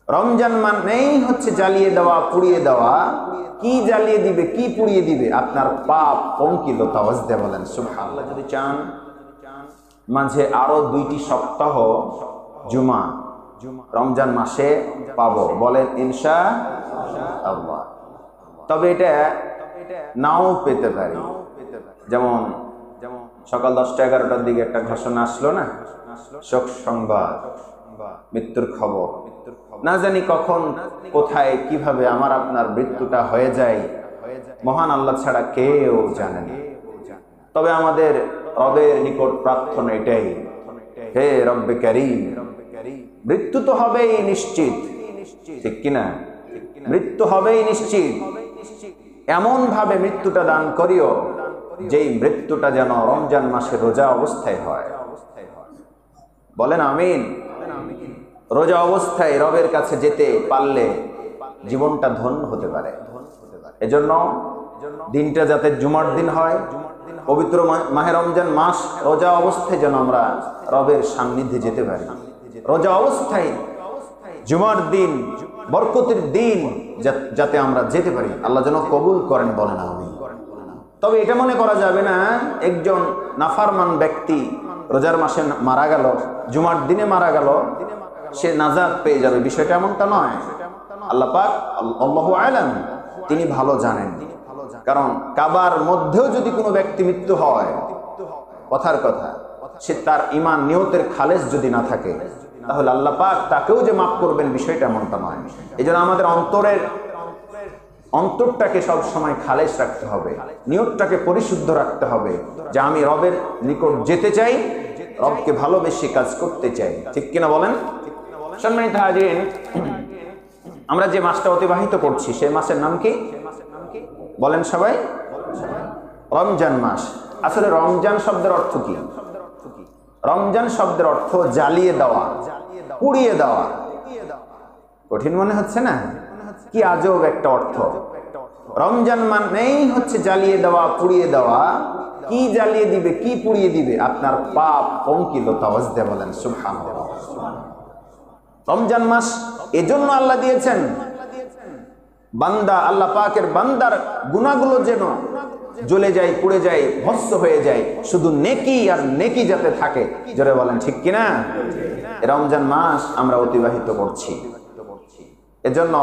রমজান মানেই হচ্ছে জ্বালিয়ে দেওয়া, পুড়িয়ে দেওয়া। কি জ্বালিয়ে দিবে, কি পুড়িয়ে দিবে? আপনার পাপ পঙ্কিলতা। ওয়াজদে বলেন সুবহানাল্লাহ। যদি চান মাঝে আরো 2টি সপ্তাহ জুমা রমজান মাসে পাবো, বলেন ইনশাআল্লাহ। তবে এটা নাও পেতে পারি। যেমন সকাল 10টা-11টার দিকে একটা ঘোষণা আসলো না, শোক সংবাদ, মৃত্যুর খবর। না জানি কখন, কোথায়, কিভাবে আমার আপনার মৃত্যুটা হয়ে যায়, মহান আল্লাহ ছাড়া কেউ জানে না। তবে আমাদের রবের নিকট প্রার্থনা এটাই, হে রব্বে কারীম, মৃত্যু তো হবেই নিশ্চিত, ঠিক কিনা? মৃত্যু হবেই নিশ্চিত। এমন ভাবে মৃত্যুটা দান করিও যেই মৃত্যুটা যেন রমজান মাসে রোজা অবস্থায় হয়। বলেন আমিন। রোজা অবস্থায় রবের কাছে যেতে পারলে জীবনটা ধন্য হতে পারে। এজন্য দিনটা যাতে জুমার দিন হয়, পবিত্র মাহে রমজান মাস, রোজা অবস্থায় যেন আমরা রবের সান্নিধ্যে যেতে পারি। রোজা অবস্থায় জুমার দিন, বরকতের দিন যাতে আমরা যেতে পারি, আল্লাহ যেন কবুল করেন, বলেন আমিন। তবে এটা মনে করা যাবে না একজন নাফারমান ব্যক্তি রোজার মাসে মারা গেল, জুমার দিনে মারা গেল, সে নাজাত পেয়ে যাবে, বিষয়টা এমনটা নয়। আল্লাহ পাক, আল্লাহু আ'লাম, তিনি ভালো জানেন। কারণ কাবার মধ্যেও যদি কোনো ব্যক্তি মৃত্যু হয়, কথার কথা, সে তার ঈমান নিয়তের খালেস যদি না থাকে, তাহলে আল্লাহ পাক তাকেও যে মাফ করবেন, বিষয়টা এমনটা নয়। এজন্য আমাদের অন্তরটাকে সব সময় খালেস রাখতে হবে, নিয়তটাকে পরিশুদ্ধ রাখতে হবে, যে আমি রবের নিকট যেতে চাই, রবকে ভালোবেসে কাজ করতে চাই, ঠিক কিনা বলেন? সম্মানিত হাজিরিন, আমরা যে মাসটা অতিবাহিত করছি সেই মাসের নাম কি বলেন সবাই? রমজান মাস। আসলে রমজান শব্দের অর্থ কি? রমজান শব্দের অর্থ জ্বালিয়ে দেওয়া, পুড়িয়ে দেওয়া। কঠিন মনে হচ্ছে না? কি আজব একটা অর্থ। রমজান মানেই হচ্ছে জ্বালিয়ে দেওয়া, পুড়িয়ে দেওয়া। কি জ্বালিয়ে দিবে, কি পুড়িয়ে দিবে? আপনার পাপ পঙ্কিলতা। ওয়াজদে বলেন সুবহানাল্লাহ। রমজান মাস এজন্য আল্লাহ দিয়েছেন, বান্দা, আল্লাহ পাকের বান্দার গুনাহগুলো যেন জ্বলে যায়, পুড়ে যায়, ভস্ম হয়ে যায়, শুধু নেকি আর নেকি যাতে থাকে। জোরে বলেন ঠিক কিনা? রমজান মাস আমরা অতিবাহিত করছি। এজন্য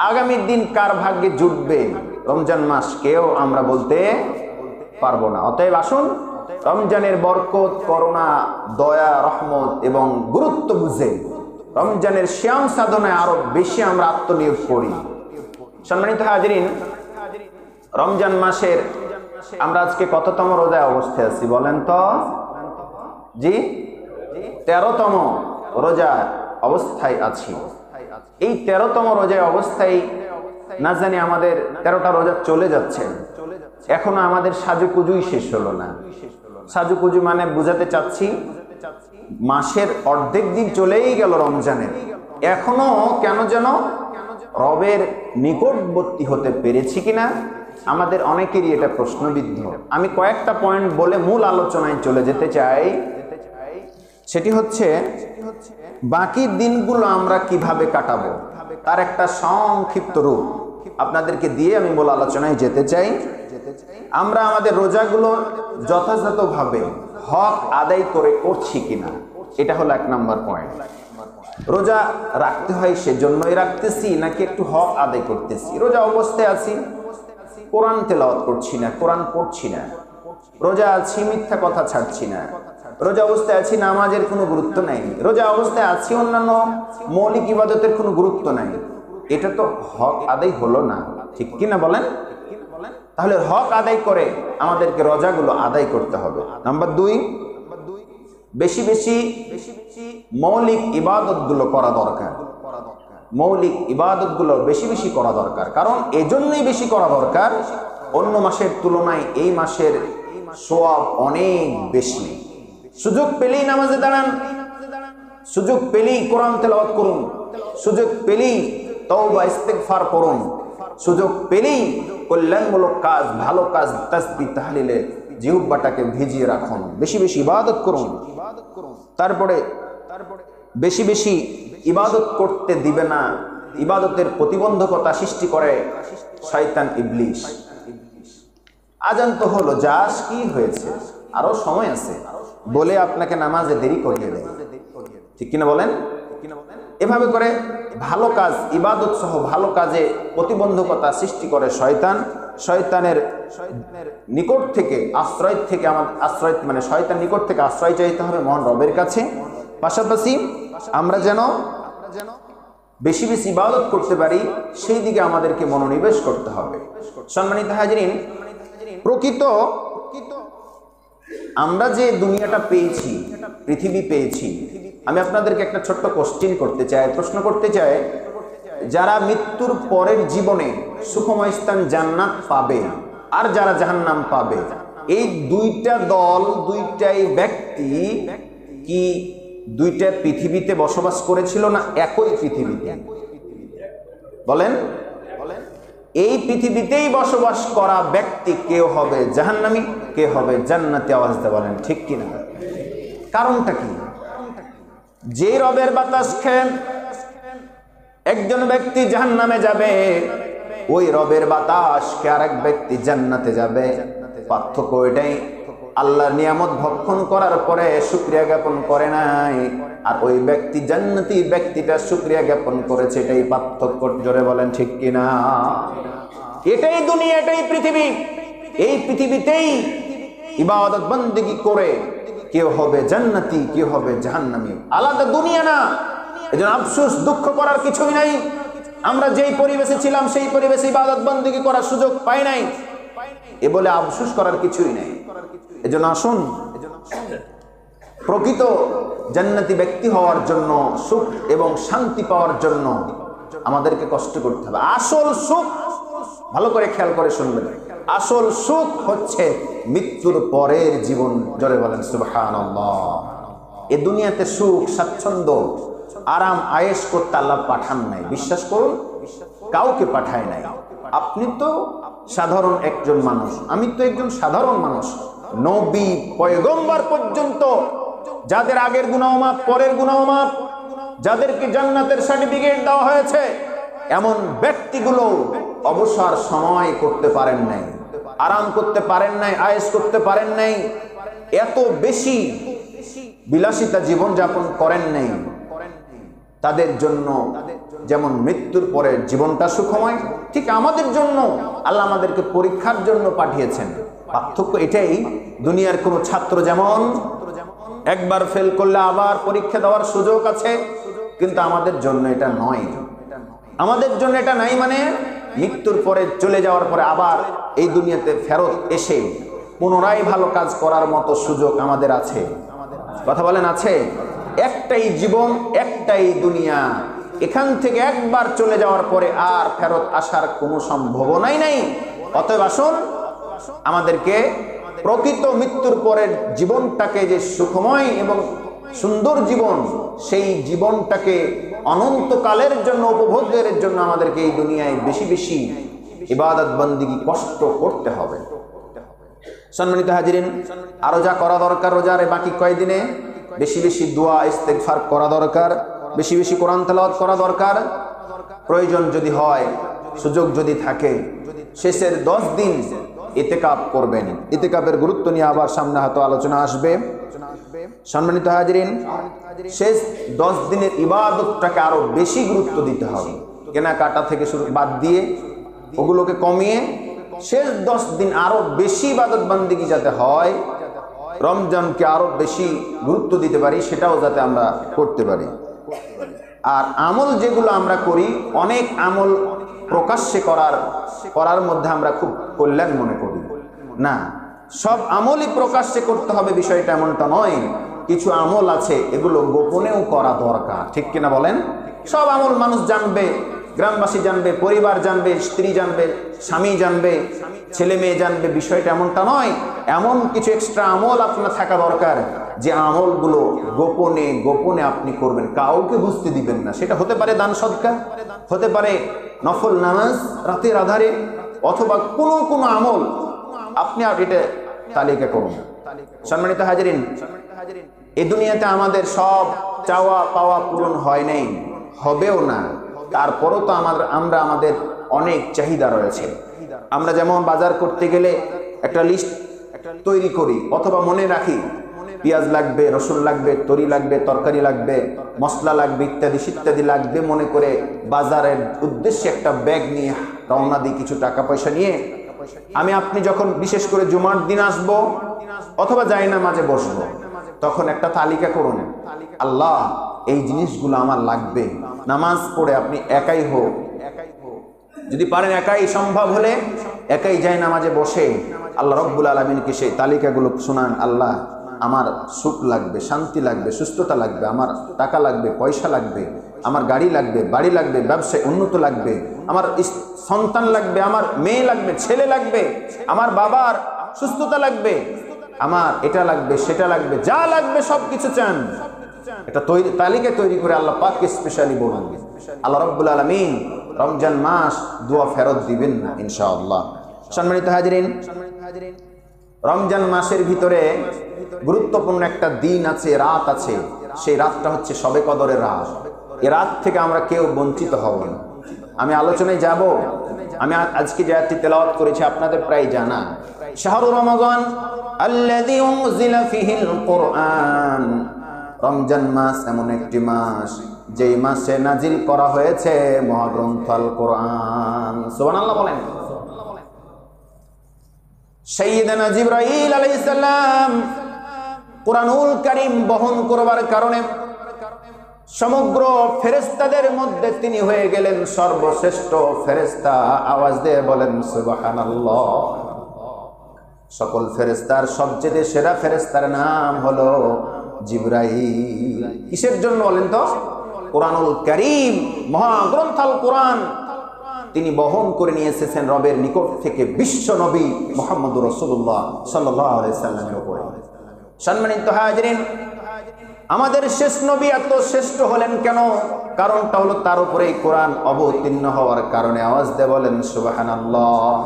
আগামী দিন কার ভাগ্যে জুটবে রমজান মাস, কেউ আমরা বলতে পারবো না। অতএব আসুন রমজানের বরকত, করুণা, দয়া, রহমত এবং গুরুত্ব বুঝে রমজানের শ্যাম সাধনায় আরো বেশি আমরা আত্মনিয়োগ করি। সম্মানিত হাজিরিন, রমজান মাসের আমরা আজকে কততম রোজায় অবস্থায় আছি বলেন তো? জি, 13তম রোজা অবস্থায় আছি। এই 13তম রোজায় অবস্থায় না জানি আমাদের 13টা রোজা চলে যাচ্ছে, এখনো আমাদের সাজুকুজুই শেষ হলো না। সাজুকুজু মানে বুঝাতে চাচ্ছি, মাসের অর্ধেক দিন চলেই গেল রমজানের, এখনো কেন যেন রবের নিকটবর্তী হতে পেরেছি কিনা আমাদের অনেকেরই এটা প্রশ্নবিদ্ধ। আমি কয়েকটা পয়েন্ট বলে মূল আলোচনায় চলে যেতে চাই। সেটি হচ্ছে বাকি দিনগুলো আমরা কিভাবে কাটাবো তার একটা সংক্ষিপ্ত রূপ আপনাদেরকে দিয়ে আমি মূল আলোচনায় যেতে চাই। আমরা আমাদের রোজাগুলো যথাযথভাবে হক আদায় করে করছি কিনা, এটা হলো 1 নম্বর পয়েন্ট। রোজা রাখতে হয় সেজন্যই রাখতেছি নাকি একটু হক আদায় করতেছি? রোজা অবস্থায় আছি, কোরআন তেলাওয়াত করছি না, কোরআন পড়ছি না। রোজা আছি, মিথ্যা কথা ছাড়ছি না। রোজা অবস্থায় আছি, নামাজের কোনো গুরুত্ব নাই। রোজা অবস্থায় আছি, অন্যান্য মৌলিক ইবাদতের কোনো গুরুত্ব নাই। এটা তো হক আদায় হলো না, ঠিক কিনা বলেন? তাহলে হক আদায় করে আমাদেরকে রোজাগুলো আদায় করতে হবে। নাম্বার 2, বেশি বেশি মৌলিক ইবাদতগুলো করা দরকার। মৌলিক ইবাদতগুলো বেশি বেশি করা দরকার। কারণ এজন্যই বেশি করা দরকার, অন্য মাসের তুলনায় এই মাসের সওয়াব অনেক বেশি। সুযোগ পেলেই নামাজে দাঁড়ান, সুযোগ পেলেই কোরআন তেলাওয়াত করুন, সুযোগ পেলেই তওবা ইস্তিগফার করুন, সুযোগ পেলেই কল্যাণমূলক কাজ, ভালো কাজ, তাসবিহ তাহলিলে জিহ্বাটাকে ভিজিয়ে রাখুন, বেশি বেশি ইবাদত করুন। তারপরে বেশি বেশি ইবাদত করতে দিবে না, ইবাদতের প্রতিবন্ধকতা সৃষ্টি করে শয়তান ইবলিশ। আজান তো হলো, যাস কি হয়েছে, আরো সময় আছে বলে আপনাকে নামাজে দেরি করিয়ে দেয়, ঠিক কিনা বলেন? এভাবে করে ভালো কাজ, ইবাদত সহ ভালো কাজে প্রতিবন্ধকতা সৃষ্টি করে শয়তান। শয়তানের নিকট থেকে আশ্রয় থেকে আশ্রয় মানে শয়তান নিকট থেকে আশ্রয় চাইতে হবে মহান রবের কাছে। পাশাপাশি আমরা যেন বেশি বেশি ইবাদত করতে পারি সেই দিকে আমাদেরকে মনোনিবেশ করতে হবে। সম্মানিত হাজিরিন, প্রকৃত আমরা যে দুনিয়াটা পেয়েছি, পৃথিবী পেয়েছি, আমি আপনাদেরকে একটা ছোট্ট প্রশ্ন করতে চাই, যারা মৃত্যুর পরের জীবনে সুখময় স্থান জান্নাত পাবে আর যারা জাহান্নাম পাবে, এই দুইটা দল, দুইটাই ব্যক্তি কি দুইটা পৃথিবীতে বসবাস করেছিল না একই পৃথিবীতে? বলেন। এই পৃথিবীতেই বসবাস করা ব্যক্তি কেউ হবে জাহান্নামী, কে হবে জান্নাতি? আওয়াজ দিয়ে বলেন ঠিক কিনা? কারণটা কি? যে রবের বাতাস খেয়ে একজন ব্যক্তি জাহান্নামে যাবে, ওই রবের বাতাস খেয়ে আরেক ব্যক্তি জান্নাতে যাবে। পার্থক্য এটাই, আল্লাহর নিয়ামত ভক্ষণ করার পরে শুকরিয়া জ্ঞাপন করে নাই, আর ওই ব্যক্তি জান্নাতি ব্যক্তিটা শুকরিয়া জ্ঞাপন করেছে। এটাই পার্থক্য। জোরে বলেন ঠিক কিনা? এটাই দুনিয়া, এটাই পৃথিবী। এই পৃথিবীতেই ইবাদত বন্দেগী করে কেউ হবে জান্নাতি, কেউ হবে জাহান্নামী, আলাদা দুনিয়া না। এজন্য আফসোস, দুঃখ করার কিছুই নাই। আমরা যেই পরিবেশে ছিলাম সেই পরিবেশে ইবাদত বন্দেগী করার সুযোগ পাই নাই, এ বলে আফসোস করার কিছুই নাই। এজন্য আসুন, প্রকৃত জান্নাতি ব্যক্তি হওয়ার জন্য, সুখ এবং শান্তি পাওয়ার জন্য আমাদেরকে কষ্ট করতে হবে। আসল সুখ, ভালো করে খেয়াল করে শুনবেন, আসল সুখ হচ্ছে মৃত্যুর পরের জীবন। জোরে বলেন সুবহানাল্লাহ। এ দুনিয়াতে সুখ, স্বাচ্ছন্দ্য, আরাম, আয়েশ করতে আল্লাহ পাঠান নাই। বিশ্বাস করুন, কাউকে পাঠায় নাই। আপনি তো সাধারণ একজন মানুষ, আমি তো একজন সাধারণ মানুষ। নবী, পয়গম্বর পর্যন্ত যাদের আগের গুনাহ মাফ, পরের গুনাহ মাফ, যাদেরকে জান্নাতের সার্টিফিকেট দেওয়া হয়েছে, এমন ব্যক্তিগুলো অবসর সময় করতে পারেন নাই, আরাম করতে পারেন নাই, আয়েশ করতে পারেন নাই, এত বেশি বিলাসিতা জীবন যাপন করেন নাই। তাদের জন্য যেমন মৃত্যুর পরে জীবনটা সুখময়, ঠিক আমাদের জন্য আল্লাহ আমাদেরকে পরীক্ষার জন্য পাঠিয়েছেন। পার্থক্য এটাই, দুনিয়ার কোনো ছাত্র যেমন একবার ফেল করলে আবার পরীক্ষা দেওয়ার সুযোগ আছে, কিন্তু আমাদের জন্য এটা নয়। আমাদের জন্য এটা নাই, মানে মৃত্যুর পরে চলে যাওয়ার পরে আবার এই দুনিয়াতে ফেরত এসে পুনরায় ভালো কাজ করার মতো সুযোগ আমাদের আছে। কথা বলেন আছে? একটাই জীবন, একটাই দুনিয়া, এখান থেকে একবার চলে যাওয়ার পরে আর ফেরত আসার কোনো সম্ভাবনাই নাই। অতএব আসুন, আমাদেরকে প্রকৃত মৃত্যুর পরের জীবনটাকে যে সুখময় এবং সুন্দর জীবন, সেই জীবনটাকে অনন্তকালের জন্য, উপভোগের জন্য আমাদেরকে এই দুনিয়ায় বেশি বেশি ইবাদত বন্দেগী কষ্ট করতে হবে। সম্মানিত হাজিরিন, আরো যা করা দরকার রোজার বাকি কয়েকদিনে, বেশি বেশি দোয়া ইস্তেগফার করা দরকার, বেশি বেশি কোরআন তেলাওয়াত করা দরকার। প্রয়োজন যদি হয়, সুযোগ যদি থাকে, শেষের 10 দিন ইতিকাফ করবেন। ইতিকাফের গুরুত্ব নিয়ে আবার সামনে হয়তো আলোচনা আসবে। সম্মানিত হাজিরিন, শেষ 10 দিনের ইবাদতটাকে আরো বেশি গুরুত্ব দিতে হবে। কেনাকাটা থেকে শুরু বাদ দিয়ে, ওগুলোকে কমিয়ে শেষ 10 দিন আরো বেশি ইবাদত বন্দেগী যাতে হয়, রমজানকে আরো বেশি গুরুত্ব দিতে পারি, সেটাও যাতে আমরা করতে পারি। আর আমল যেগুলো আমরা করি, অনেক আমল প্রকাশ্যে করার মধ্যে আমরা খুব কল্যাণ মনে করি না। সব আমলই প্রকাশ্যে করতে হবে বিষয়টা এমনটা নয়। কিছু আমল আছে, এগুলো গোপনেও করা দরকার, ঠিক কিনা বলেন? সব আমল মানুষ জানবে, গ্রামবাসী জানবে, পরিবার জানবে, স্ত্রী জানবে, স্বামী জানবে, ছেলে মেয়ে জানবে, বিষয়টা এমনটা নয়। এমন কিছু এক্সট্রা আমল আপনার থাকা দরকার, যে আমলগুলো গোপনে গোপনে আপনি করবেন, কাউকে বুঝতে দিবেন না। সেটা হতে পারে দান সদকা, হতে পারে নফল নামাজ রাতের আধারে, অথবা কোনো আমল আপনি আর এটা তালিকা করুন। সম্মানিত হাজিরিন, এই দুনিয়াতে আমাদের সব চাওয়া পাওয়া পূরণ হয় নাই। হবেও না, তারপরও তো আমরা আমাদের অনেক চাহিদা রয়েছে। আমরা যেমন বাজার করতে গেলে একটা লিস্ট তৈরি করি অথবা মনে রাখি, পেঁয়াজ লাগবে, রসুন লাগবে, তরি লাগবে, তরকারি লাগবে, মশলা লাগবে, ইত্যাদি ইত্যাদি লাগবে মনে করে বাজারের উদ্দেশ্যে একটা ব্যাগ নিয়ে রওনা দিই, কিছু টাকা পয়সা নিয়ে। আমি আপনি যখন বিশেষ করে জুমার দিন আসবো অথবা যাই না মাঝে বসবো, তখন একটা তালিকা করুন, আল্লাহ এই জিনিসগুলো আমার লাগবে। নামাজ পড়ে আপনি একাই হোক, যদি পারেন একাই, সম্ভব হলে একাই যাই নামাজে বসে আল্লাহ রব্বুল আলামিনকে সেই তালিকাগুলো শোনান। আল্লাহ আমার সুখ লাগবে, শান্তি লাগবে, সুস্থতা লাগবে, আমার টাকা লাগবে, পয়সা লাগবে, আমার গাড়ি লাগবে, বাড়ি লাগবে, ব্যবসায় উন্নত লাগবে, আমার সন্তান লাগবে, আমার মেয়ে লাগবে, ছেলে লাগবে, আমার বাবার সুস্থতা লাগবে, আমার এটা লাগবে, সেটা লাগবে, যা লাগবে সবকিছু চান। এটা তালিকা তৈরি করে আল্লাহ পাককে স্পেশালি বলুন। আল্লাহ রব্বুল আলামিন রমজান মাস দোয়া ফেরত দিবেন না ইনশাআল্লাহ। সম্মানিত হাজিরিন, রমজান মাসের ভিতরে গুরুত্বপূর্ণ একটা দিন আছে, রাত আছে। সেই রাতটা হচ্ছে শবে কদরের রাত। এই রাত থেকে আমরা কেউ বঞ্চিত হব না। আমি আলোচনায় যাব। আমি আজকে যে আয়াতটি তেলাওয়াত করেছি আপনাদের প্রায় জানা। শাহরু রমাদান আল্লাযী উনজিলা ফীহিল কুরআন, রমজান মাস এমন একটি মাস যেই মাসে নাজিল করা হয়েছে মহাগ্রন্থ আল কোরআন। সুবহানাল্লাহ বলেন। সাইয়্যিদানা জিবরাইল আলাইহিস সালাম কুরআনুল কারীম বহন করবার কারণে সমগ্র ফেরেশতাদের মধ্যে তিনি হয়ে গেলেন সর্বশ্রেষ্ঠ ফেরেশতা। আওয়াজ দিয়ে বলেন সুবহানাল্লাহ। সকল ফেরেশতার সবচেয়ে সেরা ফেরেশতার নাম হলো জিবরাইল। কিসের জন্য বলেন তো? কুরআনুল কারীম, মহাগ্রন্থ আল কোরআন তিনি বহন করে নিয়ে এসেছেন রবের নিকট থেকে বিশ্ব নবী মুহাম্মদুর রাসূলুল্লাহ সাল্লাল্লাহু আলাইহি সাল্লামের উপরে। সম্মানিত হাজিরিন, আমাদের শেষ নবী এত শ্রেষ্ঠ হলেন কেন? কারণটা হলো তার উপরে কোরআন অবতীর্ণ হওয়ার কারণে। আওয়াজ দিয়ে বলেন সুবহানাল্লাহ।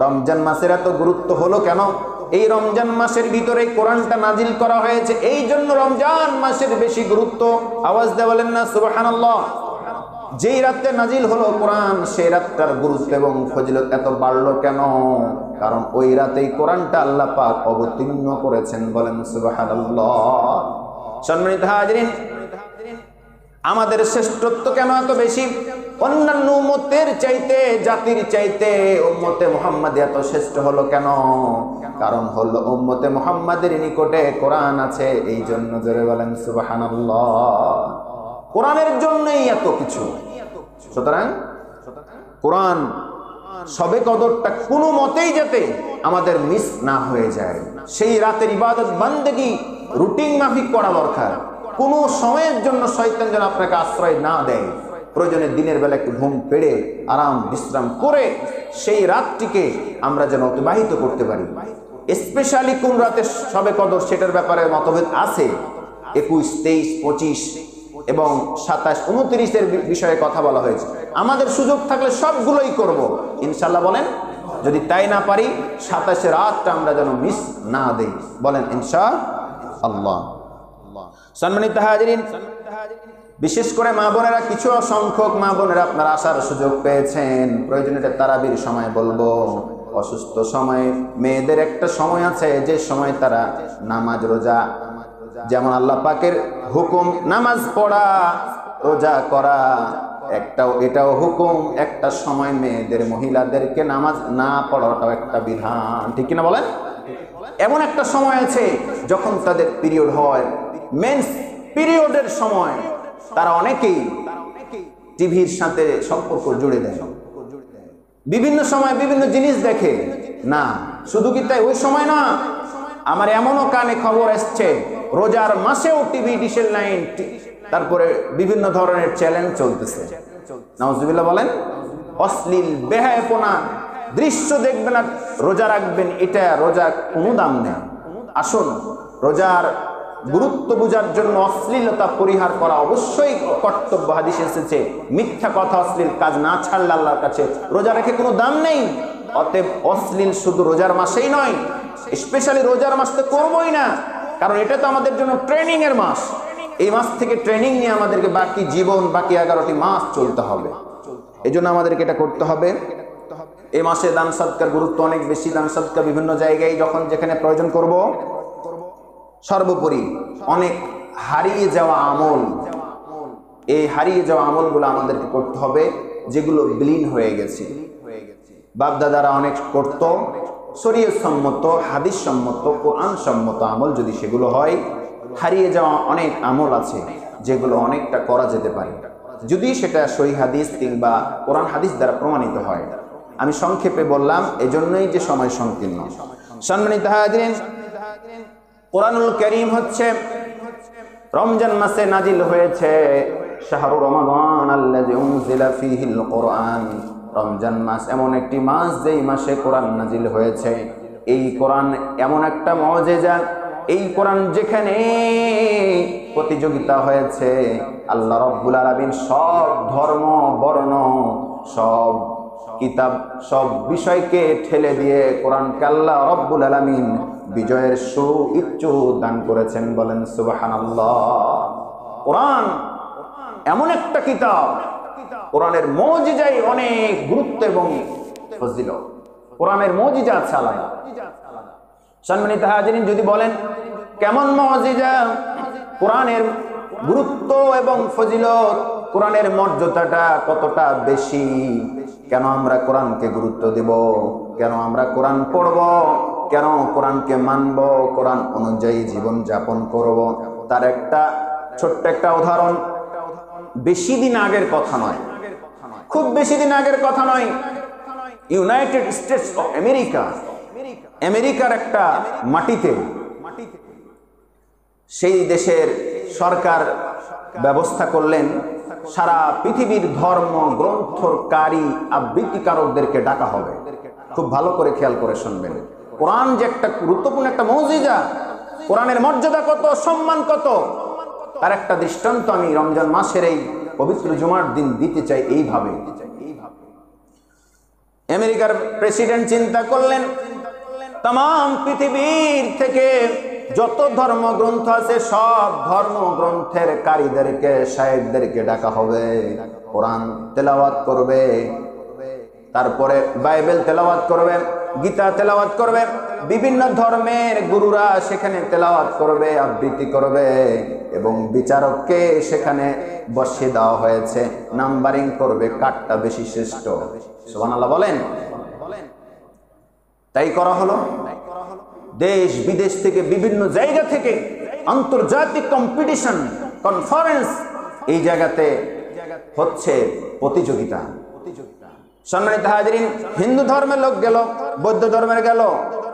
রমজান মাসের এত গুরুত্ব হলো কেন? এই রমজান মাসের ভিতরে কোরআনটা নাজিল করা হয়েছে, এই জন্য রমজান মাসের বেশি গুরুত্ব। আওয়াজ দিয়ে বলেন না সুবহানাল্লাহ। যেই রাতে নাজিল হলো কোরআন, সেই রাতটার গুরুত্ব এবং ফজিলত এত বাড়লো কেন? কারণ ওই রাতেই কোরআনটা আল্লাহ পাক অবতীর্ণ করেছেন। বলেন সুবহানাল্লাহ। সম্মানিত হাজিরিন, আমাদের শ্রেষ্ঠত্ব কেন এত বেশি? অন্যান্য উম্মতের চাইতে, জাতির চাইতে উম্মতে মুহাম্মাদ এত শ্রেষ্ঠ হলো কেন? কারণ হলো উম্মতে মুহাম্মাদের নিকটে কোরআন আছে, এই জন্য। জোরে বলেন সুবহানাল্লাহ। কোরআনের জন্যই এত কিছু। সুতরাং কোরআন শবে কদরটা কোনো মতেই যাতে আমাদের মিস না হয়ে যায়, সেই রাতের ইবাদত বান্দেগি রুটিন মাফিক করা দরকার। কোনো সময়ের জন্য শয়তান যেন আপনাকে আশ্রয় না দেয়। প্রয়োজনে দিনের বেলা একটু ঘুম পেড়ে আরাম বিশ্রাম করে সেই রাতটিকে আমরা যেন অতিবাহিত করতে পারি। স্পেশালি কোন রাতে শবে কদর সেটার ব্যাপারে মতভেদ আছে। 21, 23, 25 এবং 27, 29 বিষয়ে কথা বলা হয়েছে। আমাদের সুযোগ থাকলে সবগুলোই করব ইনশাআল্লাহ। বলেন যদি তাই না পারি 27 রাতটা আমরা যেন মিস না দেই। বলেন ইনশাআল্লাহ। সম্মানিত হাজিরিন, বিশেষ করে মা বোনেরা, কিছু অসংখ্যক মা বোনেরা আপনারা আসার সুযোগ পেয়েছেন। প্রয়োজনে তারাবির সময় বলবো। অসুস্থ সময়ে মেয়েদের একটা সময় আছে যে সময় তারা নামাজ রোজা, যেমন আল্লাহ পাকের হুকুম নামাজ পড়া, রোজা করা, এটাও হুকুম। একটা সময় মেয়েদের, মহিলাদেরকে নামাজ না পড়াটাও একটা বিধান। ঠিক কিনা বলেন? এমন একটা সময় আছে যখন তাদের পিরিয়ড হয়, মেন্স পিরিয়ডের সময় তারা অনেকেই টিভির সাথে সম্পর্ক জুড়ে দেয়, বিভিন্ন সময় বিভিন্ন জিনিস দেখে। না, শুধু কি তাই? ওই সময় না, আমার এমনও কানে খবর এসছে রোজার মাসেও টিভি ডিশের লাইন, তারপরে বিভিন্ন ধরনের চ্যালেঞ্জ চলতেছে। নাউজুবিল্লাহ বলেন। অশ্লীল বেহায়াপনা দৃশ্য দেখবেন আর রোজা রাখবেন, এটা রোজা কোনো দাম নেই। আসুন, রোজার গুরুত্ব বোঝার জন্য অশ্লীলতা পরিহার করা অবশ্যই কর্তব্য। হাদিসে এসেছে মিথ্যা কথা, অশ্লীল কাজ না ছাড়লে আল্লাহর কাছে রোজা রেখে কোনো দাম নেই। অতএব অশ্লীল শুধু রোজার মাসেই নয়, স্পেশালি রোজার মাস তো করবোই না, কারণ এটা তো আমাদের জন্য ট্রেনিং এর মাস। এই মাস থেকে ট্রেনিং নিয়ে আমাদেরকে বাকি জীবন, বাকি 11টি মাস চলতে হবে। এই জন্য আমাদেরকে এটা করতে হবে। এই মাসে দান সদকার গুরুত্ব অনেক বেশি। দান সদকা বিভিন্ন জায়গায় যখন যেখানে প্রয়োজন করব। সর্বোপরি অনেক হারিয়ে যাওয়া আমল, এই হারিয়ে যাওয়া আমলগুলো আমাদেরকে করতে হবে, যেগুলো বিলীন হয়ে গেছে। বাপদাদারা অনেক করত, শরীয়ত সম্মত, হাদিস সম্মত, কোরআন সম্মত আমল যদি সেগুলো হয়, হারিয়ে যাওয়া অনেক আমল আছে যেগুলো অনেকটা করা যেতে পারে যদি সেটা সহিহ হাদিস কিংবা কোরআন হাদিস দ্বারা প্রমাণিত হয়। আমি সংক্ষেপে বললাম, এজন্যই যে সময় সংকীর্ণ। সম্মানিত হাজিরিন, কোরআনুল কারীম হচ্ছে রমজান মাসে নাজিল হয়েছে। শাহরু রমাদান আল্লাযী উনজিলা ফীহিল কোরআন। রমজান মাস এমন একটি মাস যেই মাসে কোরআন নাজিল হয়েছে। এই কোরআন এমন একটা মুজিজা, এই কোরআন যেখানে প্রতিযোগিতা হয়েছে, আল্লাহ রাব্বুল আলামিন সব ধর্ম, বর্ণ, সব কিতাব, সব বিষয়কে ঠেলে দিয়ে কোরআনকে আল্লাহ রাব্বুল আলামিন বিজয়ের সুউচ্চ দান করেছেন। বলেন সুবহানাল্লাহ। কোরআন এমন একটা কিতাব, কোরআনের মুজিজায় অনেক গুরুত্ব এবং ফজিলত। কোরআনের মুজিজা আছে আলাদা। সম্মানিত হাজিরিন, যদি বলেন কেমন মুজিজা, কোরআনের গুরুত্ব এবং ফজিলত, কোরআনের মর্যাদাটা কতটা বেশি, কেন আমরা কোরআনকে গুরুত্ব দেব, কেন আমরা কোরআন পড়ব, কেন কোরআনকে মানব, কোরআন অনুযায়ী জীবন যাপন করব, তার একটা ছোট্ট একটা উদাহরণ। বেশি দিন আগের কথা নয়, খুব বেশি দিন আগের কথা নয়, ইউনাইটেড স্টেটস অফ আমেরিকা, আমেরিকার একটা মাটিতে, সেই দেশের সরকার ব্যবস্থা করলেন সারা পৃথিবীর ধর্ম গ্রন্থকারী আবৃত্তিকারকদেরকে ডাকা হবে। খুব ভালো করে খেয়াল করে শুনবেন। কোরআন যে একটা গুরুত্বপূর্ণ একটা মুজিজা, কোরআনের মর্যাদা কত, সম্মান কত, তার একটা দৃষ্টান্ত আমি রমজান মাসের এই পবিত্র জুমার দিন দিতে চাই। এইভাবে আমেরিকার প্রেসিডেন্ট চিন্তা করলেন, তাম পৃথিবীর থেকে যত ধর্মগ্রন্থ আছে সব ধর্মগ্রন্থের কারীদেরকে, সাহেবদেরকে ডাকা হবে, কোরআন তেলাওয়াত করবে, তারপরে বাইবেল তেলাওয়াত করবে, গীতা তেলাওয়াত করবে, বিভিন্ন ধর্মের গুরুরা সেখানে তেলাওয়াত করবে, আবৃত্তি করবে, এবং বিচারককে সেখানে বসিয়ে দেওয়া হয়েছে, নাম্বারিং করবে কারটা বেশি শ্রেষ্ঠ। সুবহানাল্লাহ বলেন। তাই করা হলো। দেশ বিদেশ থেকে, বিভিন্ন জায়গা থেকে আন্তর্জাতিক কম্পিটিশন, কনফারেন্স, এই জায়গাতে হচ্ছে প্রতিযোগিতা। সম্মানিত হাজিরিন, হিন্দু ধর্মের লোক গেল, বৌদ্ধ ধর্মের গেল,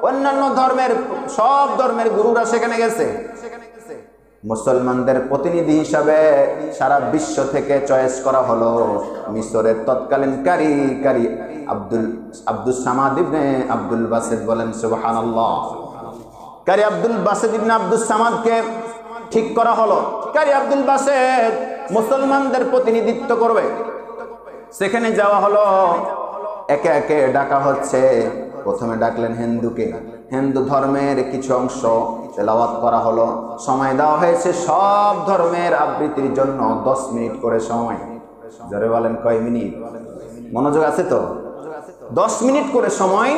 অন্যান্য ধর্মের সব ধর্মের গুরুরা সেখানে গেছে। মুসলমানদের প্রতিনিধি হিসাবে সারা বিশ্ব থেকে চয়েস করা হলো মিশরের তৎকালীন কারি আব্দুল সামাদ ইবনে আব্দুল বাসিত। বলেন সুবহানাল্লাহ। কারি আব্দুল বাসিত ইবনে আব্দুল সামাদকে ঠিক করা হলো। কারি আব্দুল বাসিত মুসলমানদের প্রতিনিধিত্ব করবে। সেখানে যাওয়া হলো, একে একে ডাকা হচ্ছে। প্রথমে ডাকলেন হিন্দুকে, হিন্দু ধর্মের কিছু অংশ তেলাওয়াত করা হলো। সময় দেওয়া হয়েছে সব ধর্মের আবৃত্তির জন্য 10 মিনিট করে সময়। জোরে বলেন কয় মিনিট? মনোযোগ আছে তো? 10 মিনিট করে সময়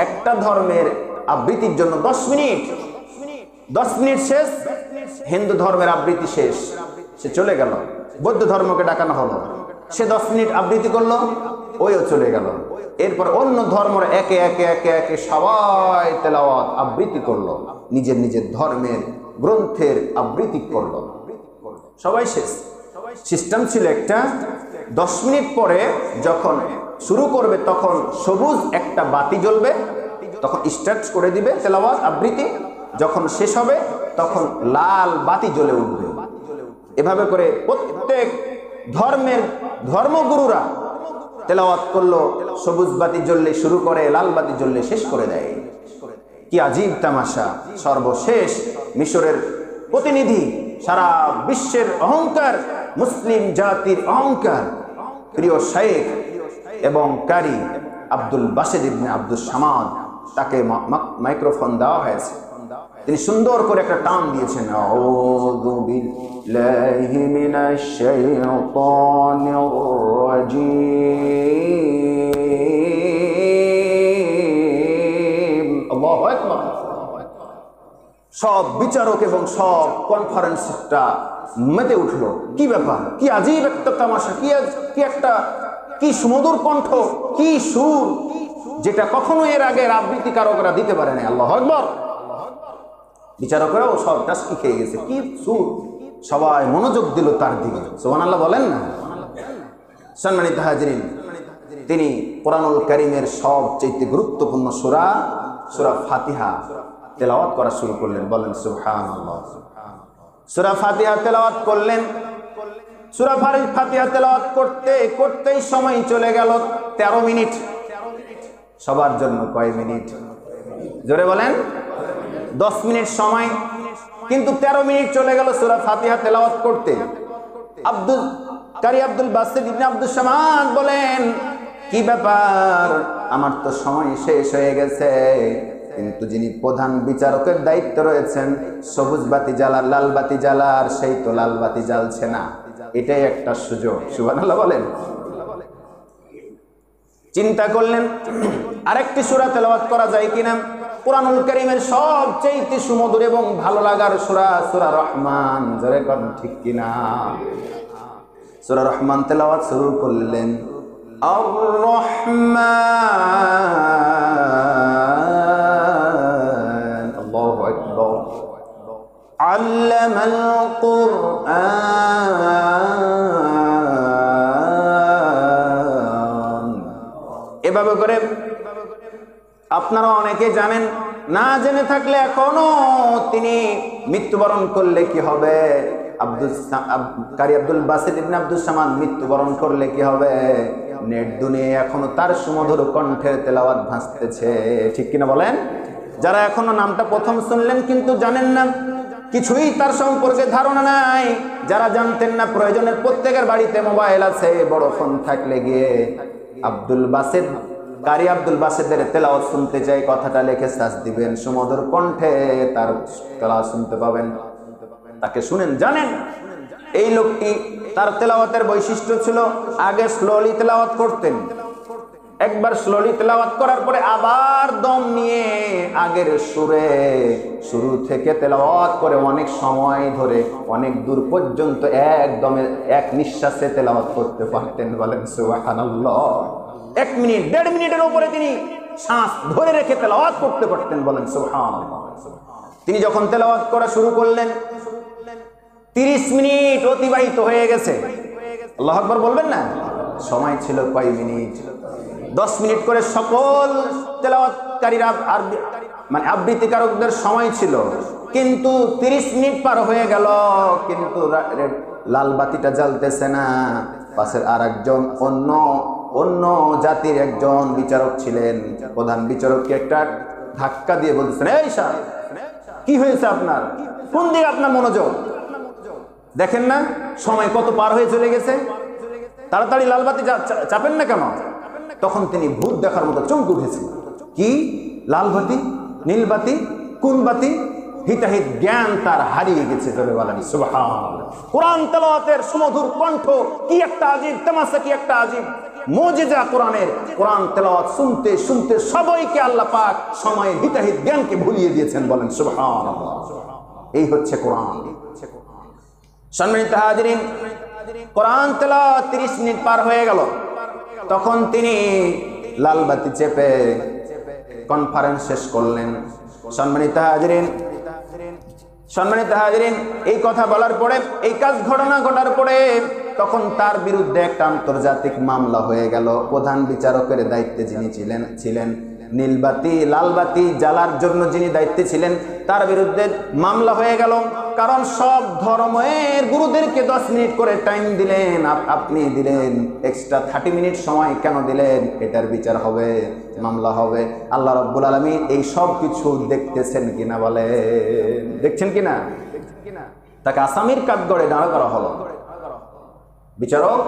একটা ধর্মের আবৃত্তির জন্য। 10 মিনিট, 10 মিনিট শেষ, হিন্দু ধর্মের আবৃত্তি শেষ, সে চলে গেল। বৌদ্ধ ধর্মকে ডাকানো হলো, সে 10 মিনিট আবৃত্তি করলো, ওইও চলে গেল। এরপর অন্য ধর্মের একে একে একে একে সবাই তেলাওয়াত আবৃত্তি করলো, নিজের নিজের ধর্মের গ্রন্থের আবৃত্তি করলো, সবাই শেষ। সিস্টেম ছিল একটা, 10 মিনিট পরে যখন শুরু করবে তখন সবুজ একটা বাতি জ্বলবে, তখন স্টার্ট করে দিবে তেলাওয়াত আবৃত্তি। যখন শেষ হবে তখন লাল বাতি জ্বলে উঠবে। এভাবে করে প্রত্যেক ধর্মের ধর্মগুরুরা তেলাওয়াত করলো, সবুজ বাতি জ্বললে শুরু করে, লাল বাতি জ্বললে শেষ করে দেয়। কি আজীব তামাশা! সর্বশেষ মিশরের প্রতিনিধি, সারা বিশ্বের অহংকার, মুসলিম জাতির অহংকার, প্রিয় শাইখ এবং কারি আব্দুল বাসিত ইবনে আব্দুস সামাদ, তাকে মাইক্রোফোন দেওয়া হয়েছে। তিনি সুন্দর করে একটা টান দিয়েছেন, আউযু বিল্লাহি মিনাশ শাইতানির রাজীম। আল্লাহু আকবার। সব বিচারক এবং সব কনফারেন্সটা মেতে উঠলো। কি ব্যাপার, কি আজীব একটা তামাশা, কি সুমধুর কণ্ঠ, কি সুর, যেটা কখনো এর আগে আবৃত্তিকারকরা দিতে পারে না। আল্লাহু আকবার। বিচারকরাও সব টাস্কি খেয়ে গেছে, কি সুর, সবাই মনোযোগ দিল তার দিকে। সুবহানাল্লাহ বলেন না। সম্মানিত হাজিরিন, তিনি কোরআনুল কারীমের সবচেয়ে গুরুত্বপূর্ণ সূরা সূরা ফাতিহা তেলাওয়াত করা শুরু করলেন। বলেন সুবহানাল্লাহ। সূরা ফাতিহা তেলাওয়াত করলেন। সূরা ফাতিহা তেলাওয়াত করতে করতেই সময় চলে গেল 13 মিনিট। সবার জন্য কয় মিনিট? জোরে বলেন। 10 মিনিট সময়, কিন্তু 13 মিনিট চলে গেল সূরা ফাতিহা তেলাওয়াত করতে। কারি আব্দুল বাসিত ইবনে আব্দুস সামাদ বলেন, কি ব্যাপার, আমার তো সময় শেষ হয়ে গেছে, কিন্তু যিনি প্রধান বিচারকের দায়িত্ব রয়েছেন, সবুজ বাতি জ্বালার, লাল বাতি জ্বালার, সেই তো লাল বাতি জ্বালছে না। এটাই একটা সুযোগ। সুবহানাল্লাহ বলেন। চিন্তা করলেন আরেকটি সূরা তেলাওয়াত করা যায় কিনা। কোরআনুল কারীমের সবচেয়ে সুমধুর এবং ভালো লাগার সূরা সূরা রহমান। জোরে কোন ঠিক কিনা? সূরা রহমান তেলাওয়াত শুরু করলেন। আর রহমান, আল্লাহু আকবার। আল্লামাল কুরআন। এভাবে করে আপনারা অনেকে জানেন, না জেনে থাকলে এখনো তিনি মৃত্যুবরণ করলে কি হবে, কারি আব্দুল বাসিত ইবনে আব্দুস সামাদ মৃত্যুবরণ করলে কি হবে, নেট দুনিয়ায় এখনো তার সুমধুর কণ্ঠের তেলাওয়াত ভাসতেছে। ঠিক কিনা বলেন? যারা এখনো নামটা প্রথম শুনলেন কিন্তু জানেন না, কিছুই তার সম্পর্কে ধারণা নাই, যারা জানতেন না, প্রয়োজনের প্রত্যেকের বাড়িতে মোবাইল আছে, বড় ফোন থাকলে গিয়ে আব্দুল বাসিত, কারি আব্দুল বাসিতের তেলাওয়াত শুনতে চাই, কথাটা লিখে সার্চ দিবেন, সুমধুর কণ্ঠে তার তেলাওয়াত শুনতে পাবেন। তাকে শুনেন, জানেন এই লোকটি, তার তেলাওয়াতের বৈশিষ্ট্য ছিল আগে স্লোলি তেলাওয়াত করতেন, একবার স্লোলি তেলাওয়াত করার পরে আবার দম নিয়ে আগের সুরে শুরু থেকে তেলাওয়াত করে অনেক সময় ধরে অনেক দূর পর্যন্ত একদমে এক নিঃশ্বাসে তেলাওয়াত করতে পারতেন। বলেন সুবহানাল্লাহ। 1 মিনিট 1.5 মিনিটের উপরে তিনি শ্বাস ধরে রেখে তেলাওয়াত করতে পারতেন। বলেন সুবহানাল্লাহ। তিনি যখন তেলাওয়াত করা শুরু করলেন 30 মিনিট অতিবাহিত হয়ে গেছে। আল্লাহু আকবার বলবেন না? সময় ছিল কয় মিনিট? 10 মিনিট করে সকল তেলাওয়াতকারীরা মানে আবৃত্তিকারকদের সময় ছিল, কিন্তু 30 মিনিট পার হয়ে গেল, কিন্তু লাল বাতিটা জ্বলতেছে না। পাশের আরেকজন অন্য জাতির একজন বিচারক ছিলেন, প্রধান বিচারককে একটা ধাক্কা দিয়ে বলতেছেন, এই সাহেব, কি হয়েছে আপনার? কোন দিকে আপনার মনোযোগ? দেখেন না সময় কত পার হয়ে চলে গেছে, তাড়াতাড়ি লাল বাতি চাপেন না কেন? তখন তিনি ভূত দেখার মতো চমকে উঠেছেন। কি লাল বাতি, নীল বাতি, কোন বাতি? হিতাহিত জ্ঞান তার হারিয়ে গেছে। চলে বলেন সুবহানাল্লাহ। কোরআন তেলাওয়াতের সুমধুর কণ্ঠ, কি একটা আজীব তামাশা, কি একটা আজীব মুজিজা কোরআনের। কোরআন তেলাওয়াত শুনতে শুনতে সবাইকে আল্লাহ পাক সময়ের হিতাহিত জ্ঞানকে ভুলিয়ে দিয়েছেন। বলেন সুবহানাল্লাহ। এই হচ্ছে কোরআন। সম্মানিত হাজিরিন, কোরআন তেলাওয়াত 30 মিনিট পার হয়ে গেল, তখন তিনি লাল বাতি চেপে কনফারেন্স শেষ করলেন। সম্মানিত হাজিরিন, এই কথা বলার পরে, এই ঘটনা ঘটার পরে তখন তার বিরুদ্ধে একটা আন্তর্জাতিক মামলা হয়ে গেল। প্রধান বিচারকের দায়িত্বে যিনি ছিলেন নীলবাতি লাল বাতি জ্বালার জন্য যিনি দায়িত্বে ছিলেন, তার বিরুদ্ধে মামলা হয়ে গেল। কারণ সব ধর্মের গুরুদেরকে 10 মিনিট করে টাইম দিলেন, আপনি দিলেন এক্সট্রা 30 মিনিট সময় কেন দিলেন? এটার বিচার হবে, মামলা হবে। আল্লাহ রাব্বুল আলামিন এই সব কিছু দেখতেছেন কিনা বলেন? দেখছেন কিনা? তাকে আসামির কাঠগড়ে দাঁড় করা হলো। বিচারক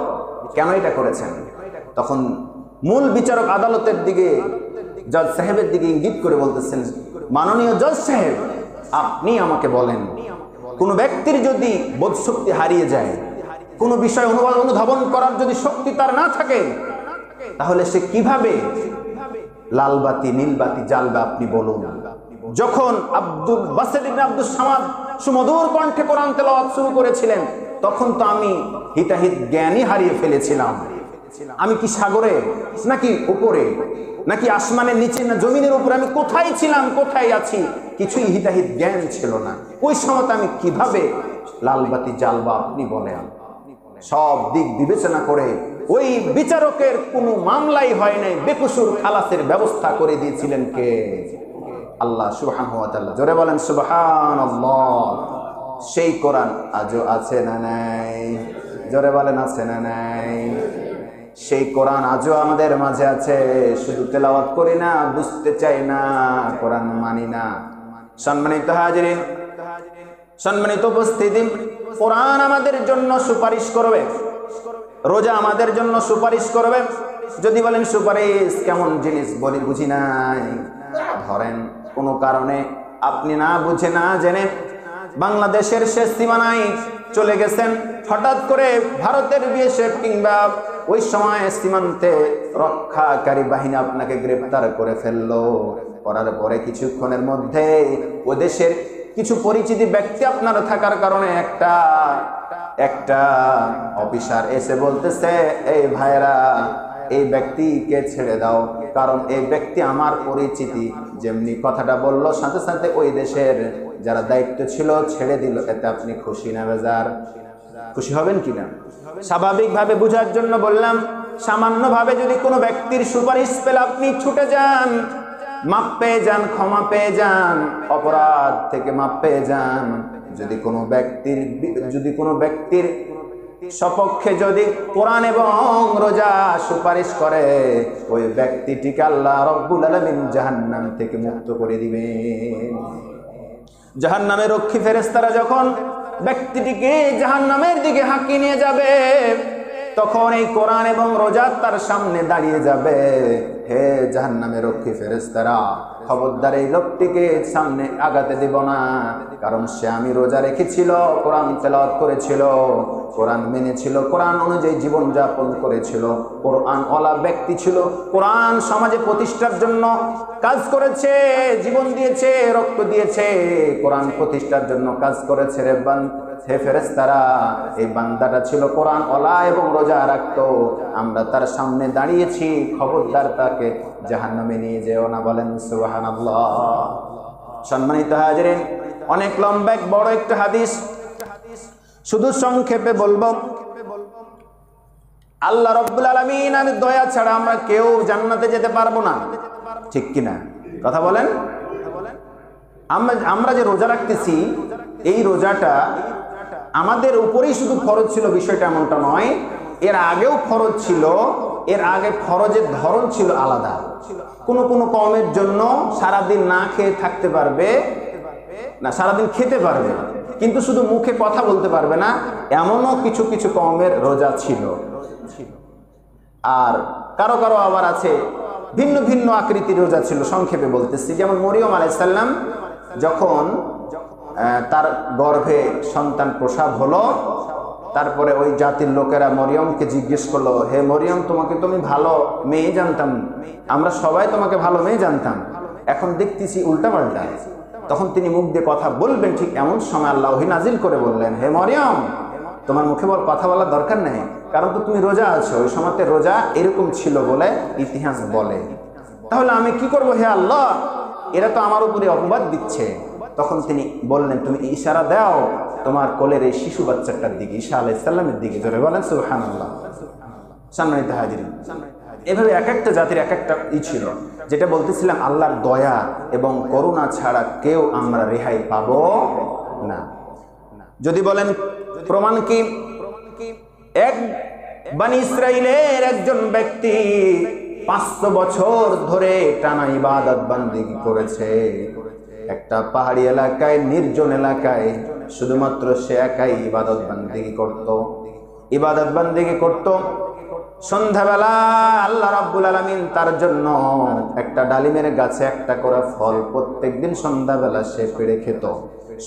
কেন এটা করেছেন? তখন মূল বিচারক আদালতের দিকে, জজ সাহেবের দিকে ইঙ্গিত করে বলতেছেন, মাননীয় জজ সাহেব, আপনি আমাকে বলেন, কোন ব্যক্তির যদি বোধশক্তি হারিয়ে যায়, কোন বিষয় অনুধাবন করার যদি শক্তি তার না থাকে, তাহলে সে কিভাবে লাল বাতি নীল বাতি জ্বালবে? আপনি বলুন। যখন আব্দুল বাসিত ইবনে আব্দুস সামাদ সুমধুর কণ্ঠে কোরআন তেলাওয়াত শুরু করেছিলেন, তখন তো আমি হিতাহিত জ্ঞানই হারিয়ে ফেলেছিলাম। আমি কি সাগরে, নাকি উপরে, নাকি আসমানের নিচে, না জমিনের উপরে? আমি কোথায় ছিলাম, কোথায় আছি, কিছুই হিতাহিত জ্ঞান ছিল না। ওই সময় আমি কিভাবে লাল বাতি জ্বালবা? আপনি বলেন। সব দিক বিবেচনা করে ওই বিচারকের কোনো মামলাই হয় নাই, বেকসুর খালাসের ব্যবস্থা করে দিয়েছিলেন কে? আল্লাহ সুবহানাহু ওয়া তাআলা। জোরে বলেন সুবহানাল্লাহ। সেই কোরআন আজও আছে না নাই? জোরে বলেন আছে না নাই? সেই কোরআন আজও আমাদের মাঝে আছে, শুধু তেলাওয়াত করি না, বুঝতে চাই না, কোরআন মানি না। সম্মানিত হাজিরিন, সম্মানিত উপস্থিতি, কোরআন আমাদের জন্য সুপারিশ করবে, রোজা আমাদের জন্য সুপারিশ করবে। যদি বলেন সুপারিশ কেমন জিনিস, বলি বুঝি নাই। ধরেন কোনো কারণে আপনি না বুঝে না জেনে বাংলাদেশের শেষ সীমানায় চলে গেছেন, হঠাৎ করে ভারতের বিএসএফ কিংবা ওই সময় সীমান্তে রক্ষাকারী বাহিনী আপনাকে গ্রেফতার করে ফেললো। করার পরে কিছুক্ষণের মধ্যে ও দেশের কিছু পরিচিতি ব্যক্তি আপনার থাকার কারণে একটা অফিসার এসে বলতেছে, এই ভাইরা, এই ব্যক্তিকে ছেড়ে দাও, কারণ এই ব্যক্তি আমার পরিচিতি। যেমনি কথাটা বললো, সাথে সাথে ওই দেশের যারা দায়িত্ব ছিল ছেড়ে দিল। এতে আপনি খুশি না বেজার? খুশি হবেন কিনা? স্বাভাবিকভাবে বুঝার জন্য বললাম, সামান্যভাবে যদি কোনো ব্যক্তির সুপারিশ পেলে আপনি ছুটে যান, মাপ পেয়ে যান, ক্ষমা পেয়ে যান, অপরাধ থেকে মাপ পেয়ে যান। যদি কোনো ব্যক্তির সপক্ষে যদি কোরআন এবং রোজা সুপারিশ করে, ওই ব্যক্তিটিকে আল্লাহ রব্বুল আলামিন জাহান্নাম থেকে মুক্ত করে দিবেন। জাহান্নামের রক্ষী ফেরেশতারা যখন ব্যক্তিটিকে জাহান্নামের দিকে হাঁকিয়ে নিয়ে যাবে, তখন এই কোরআন এবং রোজা তার সামনে দাঁড়িয়ে যাবে। হে জাহান্নামের রক্ষী ফেরেশতারা, খবরদার এই লোকটিকে সামনে আগাতে দেব না, কারণ সে আমি রোজা রেখেছিল, কোরআন তেলাওয়াত করেছিল, কোরআন মেনেছিল, কোরআন অনুযায়ী জীবন যাপন করেছিল, কোরআন ওয়ালা ব্যক্তি ছিল, কোরআন সমাজে প্রতিষ্ঠার জন্য কাজ করেছে, জীবন দিয়েছে, রক্ত দিয়েছে, কোরআন প্রতিষ্ঠার জন্য কাজ করেছে। হে ফেরেশতারা, এই বান্দাটা ছিল কোরআন ওয়ালা এবং রোজা রাখতো, আমরা তার সামনে দাঁড়িয়েছি, খবরদার তাকে জাহান্নামে নিয়ে যেও না। বলেন সুবহানাল্লাহ। সম্মানিত হাজিরিন, অনেক লম্বা বড় একটা হাদিস, শুধু সংক্ষেপে বলবো। আল্লাহ রাব্বুল আলামিনের দয়া ছাড়া আমরা কেউ জান্নাতে যেতে পারবো না, ঠিক কিনা? কথা বলেন। আমরা যে রোজা রাখতেছি, এই রোজাটা আমাদের উপরেই শুধু ফরজ ছিল, বিষয়টা এমনটা নয়। এর আগেও ফরজ ছিল, এর আগে ফরজের ধরন ছিল আলাদা। কোনো কোনো কওমের জন্য সারাদিন না খেয়ে থাকতে পারবে না, সারাদিন খেতে পারবে, কিন্তু শুধু মুখে কথা বলতে পারবে না, এমনও কিছু কিছু কওমের রোজা ছিল। আর কারো কারো আবার আছে ভিন্ন ভিন্ন আকৃতির রোজা ছিল। সংক্ষেপে বলতেছি, যেমন মরিয়ম আলাইহিস সালাম যখন তার গর্ভে সন্তান প্রসব হলো, তারপরে ওই জাতির লোকেরা মরিয়মকে জিজ্ঞেস করলো, হে মরিয়ম, তোমাকে তো আমি ভালো মেয়ে জানতাম, আমরা সবাই তোমাকে ভালো মেয়ে জানতাম, এখন দেখতেছি উল্টাপাল্টা। তখন তিনি মুখ দিয়ে কথা বলবেন, ঠিক এমন সময় আল্লাহ ওহী নাজিল করে বললেন, হে মরিয়ম, তোমার মুখে কথা বলার দরকার নেই, কারণ তো তুমি রোজা আছো। ওই সময়তে রোজা এরকম ছিল বলে ইতিহাস বলে। তাহলে আমি কি করব হে আল্লাহ? এরা তো আমার উপরে অপবাদ দিচ্ছে। তখন তিনি বললেন, তুমি ইশারা দাও তোমার কোলের এই শিশু বাচ্চাটার দিকে, ঈসা আলাইহিস সালামের দিকে। জোরে বলেন সুবহানাল্লাহ। সম্মানিত হাজিরিন, এভাবে এক একটা জাতির এক একটা ছিল। যেটা বলতেছিলাম, আল্লাহর দয়া এবং করুণা ছাড়া কেউ আমরা রেহাই পাবো না। যদি বলেন প্রমাণ কি? এক বনি ইসরাইলের একজন ব্যক্তি 500 বছর ধরে টানা ইবাদত বান্দেগি করেছে। একটা পাহাড়ি এলাকায়, নির্জন এলাকায় শুধুমাত্র সে একাই ইবাদত বান্দেগি করত। সন্ধ্যাবেলা আল্লাহ রাব্বুল আলামিন তার জন্য একটা ডালিমের গাছে একটা করে ফল প্রত্যেকদিন সন্ধ্যাবেলা সে পেড়ে খেত।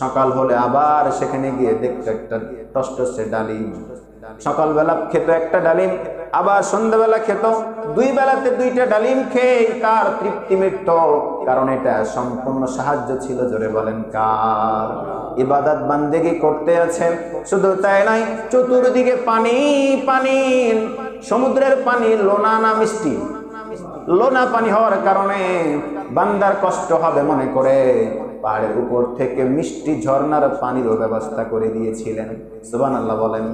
সকাল হলে আবার সেখানে গিয়ে দেখতো একটা টসটসে ডালিম। সকালবেলা খেত একটা ডালিম, আবার সন্ধ্যাবেলা খেত। দুই বেলাতে দুইটা ডালিম খেয়ে তার তৃপ্তি মিটত, কারণ এটা সম্পূর্ণ সাহায্য ছিল। জোরে বলেন কার? ইবাদত বান্দেগি করতে আছে। শুধু তাই নাই, চতুর্দিকে পানি পানি, সমুদ্রের পানি লোনা না মিষ্টি? লোনা পানি হওয়ার কারণে বান্দার কষ্ট হবে মনে করে পাহাড়ের উপর থেকে মিষ্টি ঝর্ণার পানিরও ব্যবস্থা করে দিয়েছিলেন। সুবহানাল্লাহ বলেন।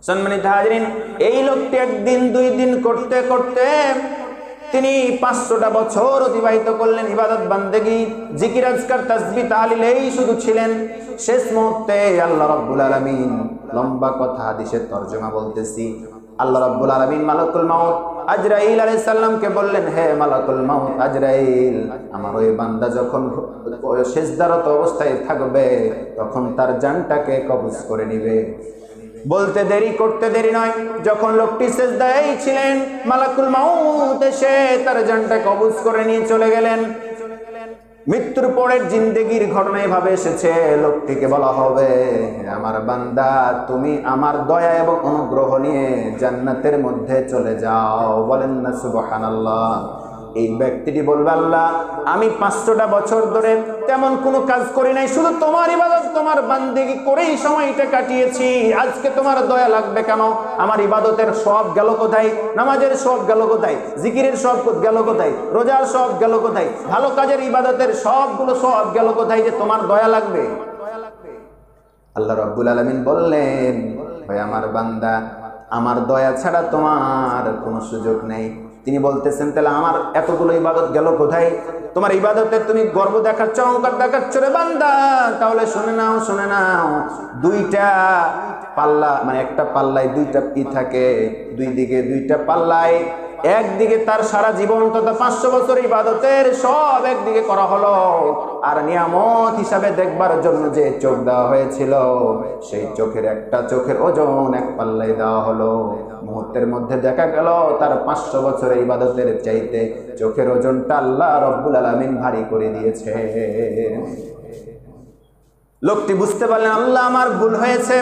সম্মানিত হাজিরিন, এই লোকটি একদিন দুই দিন করতে করতে তিনি 500টা বছর অতিবাহিত করলেন ইবাদত বান্দেগি, জিকির আজকার তাসবিহ তাহলিলেই শুধু ছিলেন। শেষ মুহূর্তে আল্লাহ রাব্বুল আলামিন, লম্বা কথা হাদিসের তরজমা বলতেছি, আল্লাহ রাব্বুল আলামিন মালাকুল মাউত আজরাইল আলাইহিস সালামকে বললেন, হে মালাকুল মাউত আজরাইল, আমার ওই বান্দা যখন সিজদারত অবস্থায় থাকবে তখন তার জানটাকে কবজ করে নিবে। বলতে দেরি করতে দেরি নয়, যখন লোকটি সিজদায় ছিলেন মালাকুল মাউত এসে তার জানটা কবজ করে নিয়ে চলে গেলেন। মৃত্যুর পরের জিন্দেগির ঘটনা এভাবে এসেছে, লোকটিকে বলা হবে, আমার বান্দা তুমি আমার দয়া এবং অনুগ্রহ নিয়ে জান্নাতের মধ্যে চলে যাও। বলেন না সুবহানাল্লাহ। এই ব্যক্তিটি বলবে, আল্লাহ আমি 500টা বছর ধরে তেমন কোনো কাজ করি নাই, শুধু তোমার ইবাদত তোমার বান্দেগি করেই সময়টা কাটিয়েছি। আজকে তোমার দয়া লাগবে কেন? আমার ইবাদতের সব গেল কোথায়? নামাজের সব গেল কোথায়? জিকিরের সব গেল কোথায়? রোজার সব গেল কোথায়? ভালো কাজের ইবাদতের সবগুলো সব গেল কোথায় যে তোমার দয়া লাগবে? আল্লাহ রাব্বুল আলামিন বললেন, ভাই আমার বান্দা, আমার দয়া ছাড়া তোমার কোনো সুযোগ নেই। তিনি বলতেছেন, তাহলে আমার এতগুলো ইবাদত গেল কোথায়? তোমার ইবাদতে তুমি গর্ব দেখাচ্ছ, অহংকার দেখাচ্ছ রে বান্দা। তাহলে শুনে নাও, শুনে নাও, দুইটা পাল্লা, মানে একটা পাল্লায় দুইটা ই থাকে, দুই দিকে দুইটা পাল্লায়। একদিকে তার সারা জীবন তথা 500 বছর ইবাদতের সব একদিকে করা হলো, আর নিয়ামত হিসাবে দেখবার জন্য যে চোখ দেওয়া হয়েছিল সেই চোখের একটা চোখের ওজন এক পাল্লায় দেওয়া হলো। মুহূর্তের মধ্যে দেখা গেল তার 500 বছরের ইবাদতের চাইতে চোখের ওজনটা আল্লাহ রাব্বুল আলামিন ভারী করে দিয়েছে। লোকটি বুঝতে পারলেন, আল্লাহ আমার ভুল হয়েছে,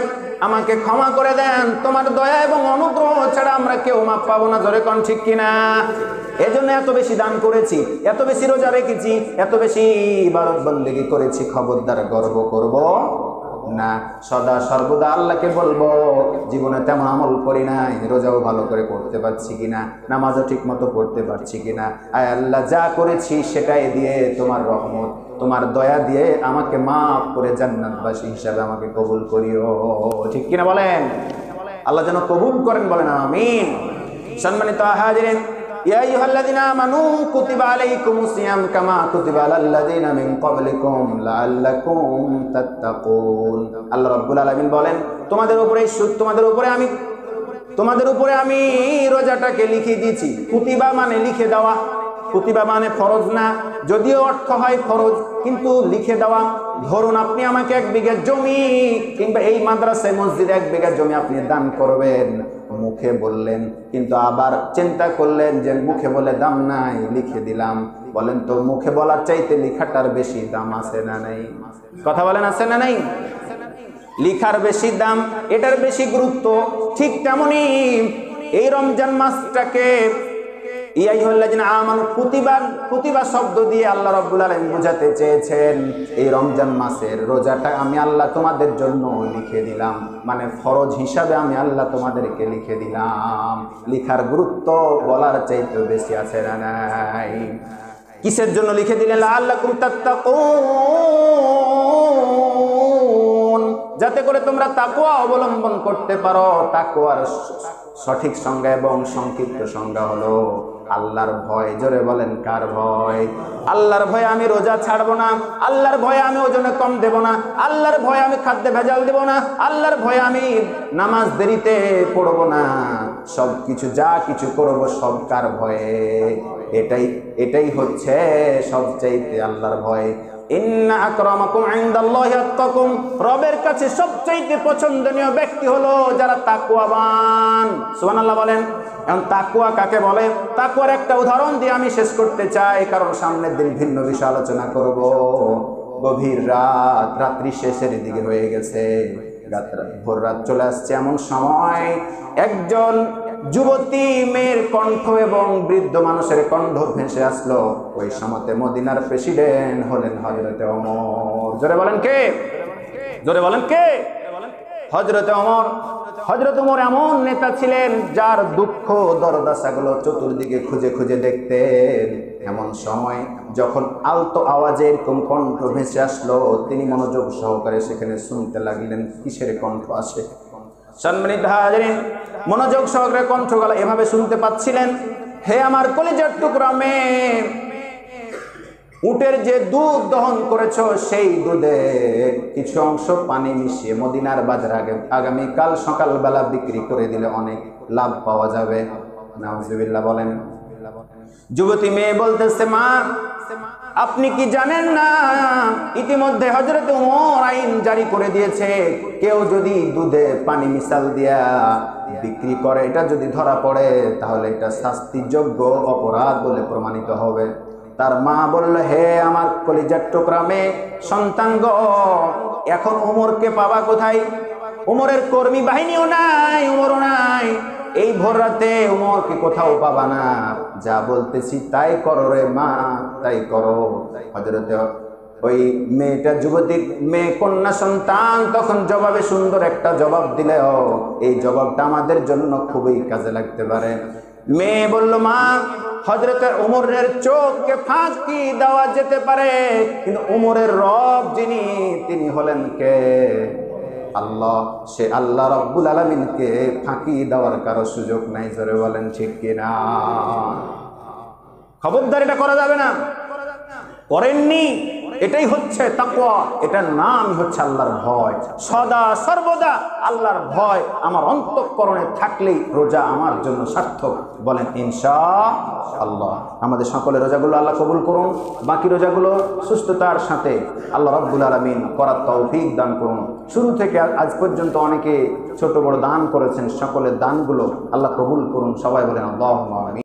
আমাকে ক্ষমা করে দেন, তোমার দয়া এবং অনুগ্রহ ছাড়া আমরা কেউ মাপ পাবো না। জোরে কোন ঠিক কিনা? এজন্য এত বেশি দান করেছি, এত বেশি রোজা রেখেছি, এত বেশি ইবাদত বন্দেগী করেছি। খবরদার গর্ব করব না, সদা সর্বদা আল্লাহকে বলবো, জীবনে তেমন আমল করি নাই, রোজাও ভালো করে করতে পারছি কিনা, নামাজও ঠিক মতো পড়তে পারছি কিনা, আয় আল্লাহ যা করেছি সেটাই দিয়ে তোমার রহমত, তোমার দয়া দিয়ে আমাকে মাফ করে জান্নাতবাসী হিসাবে আমাকে কবুল করিও। ঠিক কিনা বলেন? আল্লাহ যেন কবুল করেন, বলেন আমিন। সম্মানিত হাজিরিন, ইয়া আইয়ুহাল্লাযীনা আমানু কুতিবা আলাইকুমুস সিয়াম কামা কুতিবা আলাল্লাযীনা মিন ক্বাবলিকুম লাআল্লাকুম তাত্তাকুন। আল্লাহ রাব্বুল আলামিন বলেন, তোমাদের উপরে আমি রোজাটাকে লিখে দিয়েছি। কুতিবা মানে লিখে দেওয়া, কুতিবা মানে ফরজ না, যদিও অর্থ হয় ফরজ, কিন্তু লিখে দেওয়া। ধরুন আপনি আমাকে 1 বিঘা জমি কিংবা এই মাদ্রাসায় মসজিদে 1 বিঘা জমি আপনি দান করবেন, মুখে বললেন, কিন্তু আবার চিন্তা করলেন যে মুখে বলে দাম নাই, লিখে দিলাম। বলেন তো মুখে বলার চাইতে লিখাটার বেশি দাম আছে না নাই? কথা বলেন, আছে না নাই? লিখার বেশি দাম, এটার বেশি গুরুত্ব। ঠিক তেমনি এই রমজান মাসটাকে ইয়া আইয়ুহাল্লাযীনা আমানু কুতিবা শব্দ দিয়ে আল্লাহ রাব্বুল আলামিন বোঝাতে চেয়েছেন, এই রমজান মাসের রোজাটা আমি আল্লাহ তোমাদের জন্য লিখে দিলাম, মানে ফরজ হিসাবে আমি আল্লাহ তোমাদেরকে লিখে দিলাম। লিখার গুরুত্ব বলার চাইতে বেশি আছে না নাই? কিসের জন্য লিখে দিলেন? লাআল্লাকুম তাত্তাকুন, যাতে করে তোমরা তাকওয়া অবলম্বন করতে পারো। তাকওয়ার সঠিক সংজ্ঞা এবং সংক্ষিপ্ত সংজ্ঞা হলো আল্লাহর ভয়। জোরে বলেন, কার ভয়? আল্লাহর ভয়ে আমি রোজা ছাড়বো না, আল্লাহর ভয়ে আমি ওজনে কম দেব না, আল্লাহর ভয়ে আমি খাদ্যে ভেজাল দেব না, আল্লাহর ভয়ে আমি নামাজ দেরিতে পড়বো না, সব কিছু যা কিছু করবো সব কার ভয়ে? এটাই হচ্ছে সবচাইতে আল্লাহর ভয়। ইন্না আকরামাকুম ইনদাল্লাহি আতকাকুম, রবের কাছে সবচেয়ে পছন্দনীয় ব্যক্তি হলো যারা তাকওয়াবান। সুবহানাল্লাহ বলেন। এখন তাকওয়া কাকে বলে? তাকওয়ার একটা উদাহরণ দিয়ে আমি শেষ করতে চাই, কারণ সামনের দিন ভিন্ন বিষয় আলোচনা করব। গভীর রাত, রাত্রি শেষের দিকে হয়ে গেছে, ভোর রাত চলে আসছে, এমন সময় একজন যুবতী মেয়ের কণ্ঠ এবং বৃদ্ধ মানুষের কণ্ঠ ভেসে আসলো। ওই সময়তে মদিনার প্রেসিডেন্ট হলেন হযরতে ওমর। জোরে বলেন কে? জোরে বলেন কে? হযরতে ওমর। হযরতে ওমর এমন নেতা ছিলেন যার দুঃখ দরদাসাগুলো চতুর্দিকে খুঁজে খুঁজে দেখতেন। এমন সময় যখন আলতো আওয়াজে এরকম কণ্ঠ ভেসে আসলো, তিনি মনোযোগ সহকারে সেখানে শুনতে লাগলেন কিসের কণ্ঠ আসে। সম্মানিত হাজিরিন, মনোযোগ সহকারে কণ্ঠগুলো এভাবে শুনতে পাচ্ছিলেন। হে আমার কলিজার টুকরা মেয়ে, উটের যে দুধ দহন করেছো সেই দুধে কিছু অংশ পানি মিশিয়ে মদিনার বাজারে আগামীকাল সকালবেলা বিক্রি করে দিলে অনেক লাভ পাওয়া যাবে। নাউজুবিল্লাহ বলেন। যুবতী মেয়ে বলতেছে, মা আপনি কি জানেন না ইতিমধ্যে হযরত ওমর আইন জারি করে দিয়েছে, কেউ যদি দুধে পানি মিশাল দিয়া বিক্রি করে, এটা যদি ধরা পড়ে তাহলে এটা শাস্তিযোগ্য অপরাধ বলে প্রমাণিত হবে। তার মা বলল, হে আমার কলিজার টুকরা মেয়ে সন্তান গো, এখন ওমরকে পাবা কোথায়? ওমরের কর্মী বাহিনীও নাই, ওমরও নাই। এই ভোর রাতে ওমরকে কোথাও পাবা না। যা বলতেছি তাই করো রে মা, তাই করো। হযরতে ওই মেয়েটা, যুবতীর মেয়ে, কন্যা সন্তান তখন জবাবে সুন্দর একটা জবাব দিলে, এই জবাবটা আমাদের জন্য খুবই কাজে লাগতে পারে। মেয়ে বলল, মা হযরতে ওমরের চোখকে ফাঁকি দেওয়া যেতে পারে, কিন্তু ওমরের রব যিনি, তিনি হলেন কে? আল্লাহ। সে আল্লাহ রাব্বুল আলামিনকে ফাঁকি দেওয়ার কারো সুযোগ নাই। জোরে বলেন ঠিক কিনা? খবরদার এটা করা যাবে না। করেননি, এটাই হচ্ছে তাকওয়া, এটার নাম হচ্ছে আল্লাহর ভয়। সদা সর্বদা আল্লাহর ভয় আমার অন্তঃকরণে থাকলেই রোজা আমার জন্য সার্থক। বলেন ইনশাআল্লাহ। আমাদের সকলের রোজাগুলো আল্লাহ কবুল করুন, বাকি রোজাগুলো সুস্থতার সাথে আল্লাহ রাব্বুল আলামিন করার তৌফিক দান করুন। শুরু থেকে আজ পর্যন্ত অনেকে ছোট বড় দান করেছেন, সকলের দানগুলো আল্লাহ কবুল করুন। সবাই বলেন আল্লাহুম্মা আমিন।